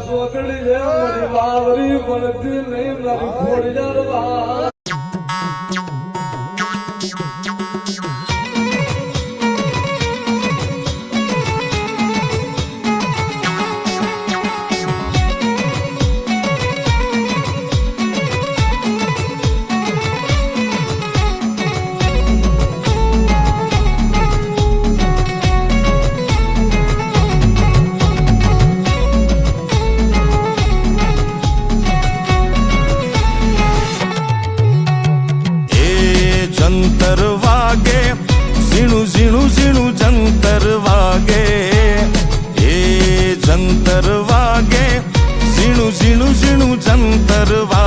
સોકડી છે મારી વાવરી પડતી નહીં મારી ખોડિયાર વા જંતર વાગે ઝીણું ઝીણું ઝીણું જંતર વાગે એ જંતર વાગે ઝીણું ઝીણું ઝીણું જંતર વાગે